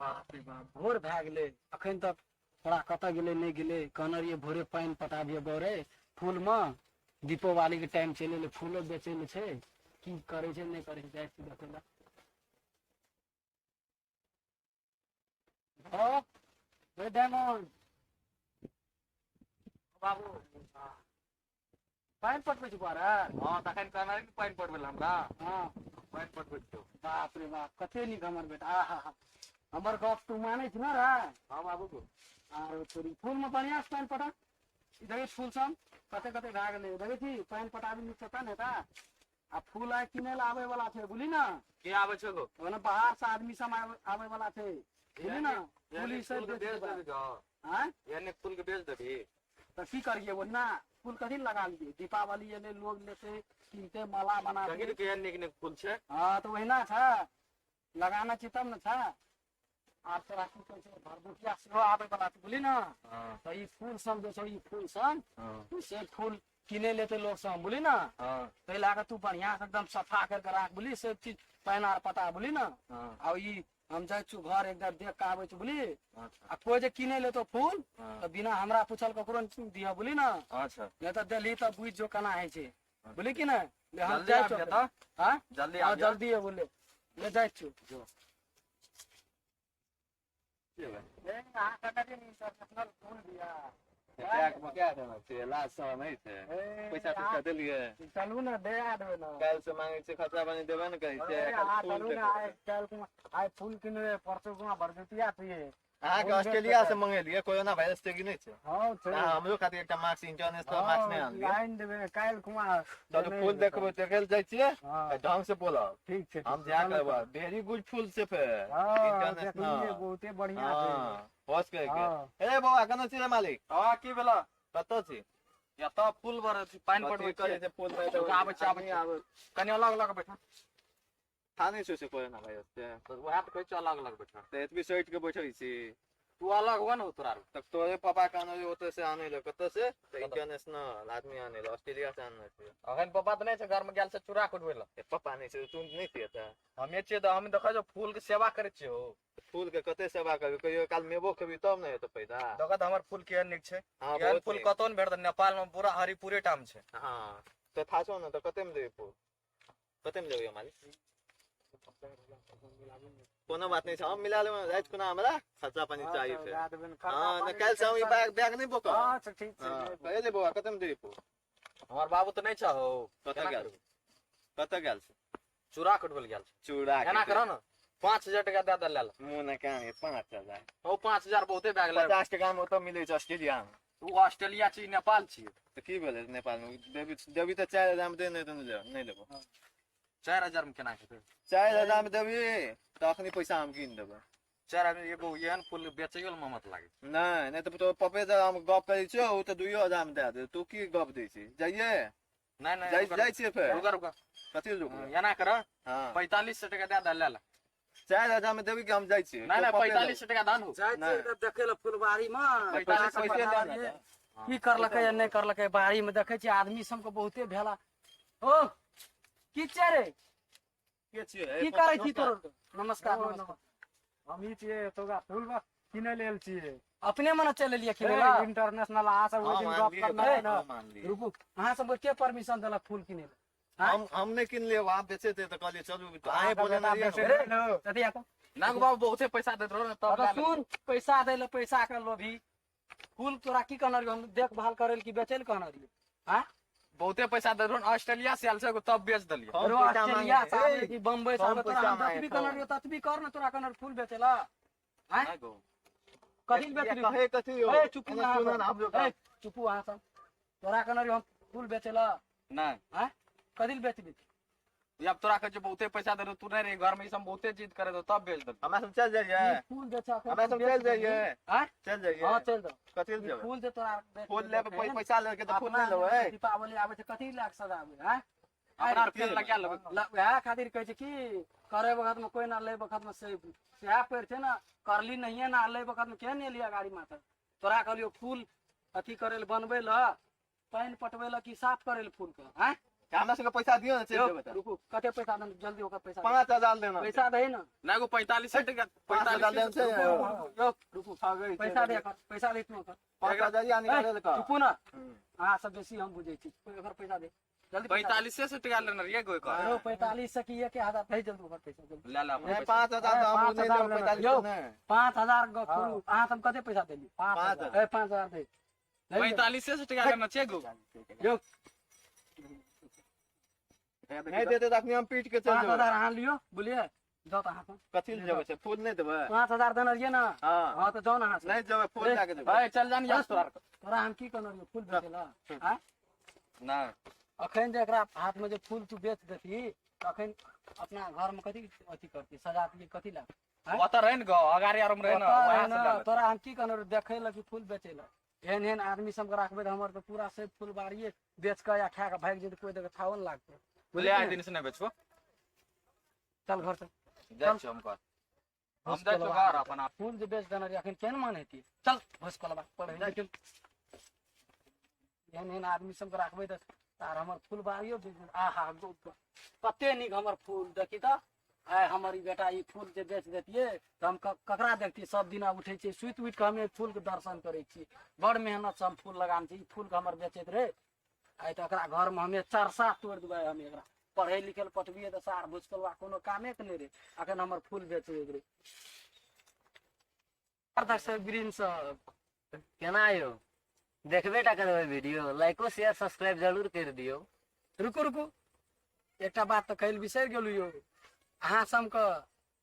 बाप रे बाप भोर भए गेलै अखन तक थोड़ा कतऽ गेलै नहि गेलै कहने रहियै भोरे पानि पटाबियै बौरे फूल मे दीपोवाली के टाइम चलि एलै फूलो बेचै ले छै की करै छै नहि करै छै जाइ छी देखै लए हेलो रे डायमंड बाबू पानि पटबै छी बारे हाँ तखन कहना कि पानि पड़बै लए हमरा हाँ पानि पटबै छियौ बाप रे बाप कते नीक हमर बेटा आहा हमर गप तू मानै छी ने रे हाँ बाबू को आरो तोरी फूल में बढ़िया से पानि पटा देखै फूल सब कते कते भए गेलै देखै छी पानि पटाबी नीक से ने ता आ फूल आइ किनै लए आबै वाला छै बुझली ने के आबै छै गो ओने बाहर से आदमी सब आबै वाला छै बुझली ने पुलिस से फूल के बेच देबी गो हैं यानी फूल के बेच देबी तो की करिए वो ना फूल कथी लगा लिए दीपावली एले लोग लेते कीनते माला बनाते कहीं के नीक नीक फूल छै हाँ तो वही ना छै लगाना छै तब ने छै आब तोरा की कहै छै भरदुतिया सेहो आबै वाला छै बुझली ने हाँ तो ई फूल सब जे छै ई फूल सब हाँ से फूल किने लेते लोग सब बुझली ना हाँ ताहि लए कऽ तू बढ़िया से एकदम सफा करके राख बुझली सब चीज पानि आर पटा बुझली ना हाँ आ ई हम जाइ छी घर एकदम देख के आबै छी बुझली अच्छा आ कोई जे किने लेतो फूल हाँ तो बिना हमरा पूछल ककरो नहीं दिया बुझली ना अच्छा नहीं तो दिल्ली तो बुझ जो केना है छै बुझली कि नहीं ले हम जल्दी जाइ आबिए छी तऽ हाँ जल्दी हाँ आबिए जल्दी है बोले ले जाइ छी जो की भेलै ए अहाँ कतऽ के इंटरनेशनल फूल दिया टैग में क्या देना छै लाज सब नहीं छै पैसा तैसा देलियै चलू ने दे आ देबै ने काल्हि से मांगे छै खर्चा पानी देबे ने करै छै अहाँ फूल चलू ने देखो आइ काल्हि आइ फूल किनबै परसू गुना भरदुतिया छियै अहाँ के ऑस्ट्रेलिया से मंगेलियै कोरोना वायरस छै कि नहीं छै हाँ छै अहाँ हमरो खातिर एकटा मार्क्स इंटरनेशनल मार्क्स नहीं आनलियै लाइन देबै काल्हि खुमा चलू फूल देखबै देखे ले जाइ छियै हाँ ढंग से बोलब ठीक छै हम जा करबा वेरी गुड फूल से पे हाँ देखलिए इंटरनेशनल बहुते बढ़िया छै हाँ होश के हाँ। ए बाबा कना छी रे मालिक हाँ की भेला कतऽ छी एतऽ फूल भर पानि पटबै कथी करे छियै छै फूल पे तो आबै छै आबै छै कनी अलग अलग बैठा था नहीं से कोरोना वायरस से तो वएह तऽ कहै छै अलग अलग बैठा तो एतबी सैट के बैठै छी तू अलग हुआ ना तोरा तब तोरे पापा कहने रहे ओतऽ से आने ले कतऽ से तो इंटरनेशनल आदमी आने ले ऑस्ट्रेलिया से आने थे अखन पप्पा तऽ नहि छै घर में गेल छै चूड़ा कुटबै लए पापा नहीं से तू नहीं थे था हमे छियै तऽ हम देखै छौ फूल के सेवा करै छियै हो फूल के कते सेवा करबी कहियो काल मेबो खेबी तब ने हेतौ पैदा देखत हमर फूल केहन नीक छै हाँ एहन बहुत फूल नीक। कतौ नहि भेटत नेपाल में पूरा हरिपुरे टाम छै हाँ तो था छो ना तो कते में देबी फूल कते में देबी मालिक कोनो बात नहीं छै हम मिला लेबै रात खुना हमरा खर्चा पानी चाहिए फिर हाँ ना काल से हम ई बैग बैग नहीं बोका अच्छा ठीक छै हाँ कहे ले बौआ कते में देबी फूल हमर बाबू तऽ नहि छै हो कतऽ गेल कतऽ गेल छै चूड़ा कुटबै लए गेल छै चूड़ा एना करऽ ने 5000 टका दे दे ले मुंह न कान 5000 ओ 5000 बहुते भए गेलै 50 टका में ओतऽ मिलै छै ऑस्ट्रेलिया में तू ऑस्ट्रेलिया छी नेपाल छियै तो की भेलै नेपाल में देबी देबी तो 4000 में दे नहीं तो नहीं लेबो 4000 में केना हेतै 4000 में देबी तो अखनी पैसा हम कीन देबै 4000 एगो एहन फूल बेचैयो में मत लागे नहीं नहीं तो पप्पे से हम गप करै छियौ ओ तो 2000 में दे दे तू की गप दै छी जाइए नहीं नहीं जाइ छियै फेर रुका रुका कथी रुक एना कर हाँ 4500 टका दे दे ले ले 4000 में देबी कि हम जाइ छियै नहीं नहीं 4500 टका दान हो देखे ले फुलबाड़ी में 45 पैसे ले की करलकै या नहीं करलकै बाड़ी में देखे छी आदमी सब के बहुते भेला ओ की छै रे के छियै की करै छी तोर नमस्कार हम ही छियै तोगा फूल बा किने लेल छियै अपने मने चल एलियै किनेला इंटरनेशनल अहाँ सब ओइ दिन मान गप लिए करना है ना मान लिए रुकू अहाँ सब के परमिशन देलक फूल किने ले हम नहीं किन लिए आप बेचे थे तो कहलिए चलू तो आए अहाँके बोले बेटा ना बेचे ये लो कथी आको नाग बाबू बहुते पैसा देत रहो तब अरे सुन पैसा दे ले पैसा के लोभी फूल तोरा की कहना रहियो हम देखभाल करे ले कि बेचे ले कहना रहियो हां बहुते पैसा दे रहो ऑस्ट्रेलिया से आल से तब बेच देलियो हम रो पैसा ऑस्ट्रेलिया मांगे से थे। कि बम्बई से हम आबे पैसा तोरा हम मांगे ततबी थे। कहना रहियो ततबी कर ना तोरा कहना फूल बेचेला हां कथी ले बेच रहियो कहे कथी हो ए चुप एना सुना ना हम लोग ए चुप वहां सब तोरा कहना रहियो हम फूल बेचेला नहीं हां कथी ले बेचबी अब तोरा कहे बहुते पैसा दे तू नहीं रे घर में ई सब बहुते चीज करे तो तब बेच दे हमें सब चल जाइए फूल बेचा हमें सब चल जाइए हां चल जाइए हां चल दो कथी ले जेबै फूल से तोरा फूल ले पैसा लेके तो फूल नहीं लेबै दीपावली आबे छै कथी लाख सजाबे हैं अपना फेर लगा लेबै वएह खातिर कहै छै कि करे वक्त में कोई ना ले वक्त में से सेहा पेड़ छै ना करली नहीं ना ले वक्त में के नहीं लिया गाड़ी माथे तोरा कहलियो फूल अथी करे ले बनबे ल पानी पटबे ल कि साफ करे ले फूल के हैं हमरा सबके पैसा दियो ना चल यो, जेबै त रुकू कते पैसा देना जल्दी होकर पैसा 5000 देना पैसा दे ना ना एगो 45 टका 5000 देना छै यो रुकू पैसा दे कर पैसा दे तू कर 5000 या निकाले त का रुकू ना अहाँ सब बेसी हम बुझै छी एकर पैसा दे जल्दी 45 टका लेना रे एगो एकर अरे 45 से की 1000 दे जल्दी ओकर पैसा जल्दी ले ले अपन नहीं पैसा। 5000 तो हम नहीं देबै 45 यो, नहीं 5000 गो अहाँ सब कते पैसा देली 5000 5000 दे 45 टका लेना छै एगो यो नहीं देते त अखनी हम पीट के चल 5000 जेबै अहाँ लियो बोलिए जाओ तो अहाँ कथि ले जेबै से फूल नहीं देबै 5000 देना लिए ना हां हाँ तो जाओ ना अहाँ नहीं जेबै फूल लाके देबै ए चल जान यार तोरा तोरा हम की करना फूल बेचेला हां ना अखन जे एकरा हाथ में जे फूल तू बेच देती अखन अपना घर में कथी अथी करती सजाती कथी ला ओत रहे न गो अगारी आरम रहे न वहां से ले तोरा हम की करना देखे ला कि फूल बेचेला एहन एहन आदमी सब के राखबे त हमर तो पूरा से फूल बाड़िए बेच के या खा के भाग जेते कोई देखे थावन लागते बोले आइ दिन से नहीं बेचबो चल घर से जाय छी हम कर हम जाय छी घर अपन आप फूल जे बेच देना रे अखन केन मान हेती चल बस कलबा पढ़े जा चल एहन एहन आदमी सब के राखबे त तार हमर फूल बाड़ियो आहा कते निक हमर फूल देखी त आय हमारी बेटा ई फूल जे बेच देतिए त हम ककरा देखती सब दिना उठे छी सुइत उठ के हमे फूल के दर्शन करे छी बड़ मेहनत से हम फूल लगान छी फूल के हमर बेचैत रे आय त एकरा घर में हमे चरसा तोड़ देबै हम एकरा पढ़े लिखल पटबिए त सार भुजकलवा कोनो कामे के नहीं रे अखन हमर फूल बेचे रे दर्शक ग्रीन से केना यौ देखबे टा करबै वीडियो लाइको शेयर सब्सक्राइब जरूर कर दियौ रुकू रुकू एकटा बात तो कहल बिसर गेलु यो अहाँ सबके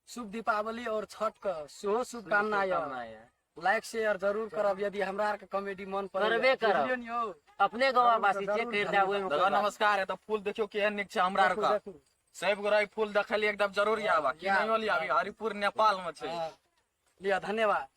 शुभ दीपावली और छठ के सेहो शुभकामना यऽ लाइक शेयर जरूर करब यदि हमरा आर के कॉमेडी मन पर करबे करब। बुझलियै ने यौ अपने गाँव वासी चेक कर देबै ओहिमे दादा नमस्कार है तो फूल देखियो केहन निक छै हमरा आर का देखू, सब गोराई फूल देखली एकदम जरूर आबा कि नहीं लिया अभी हरिपुर नेपाल में छै हाँ, लिया धन्यवाद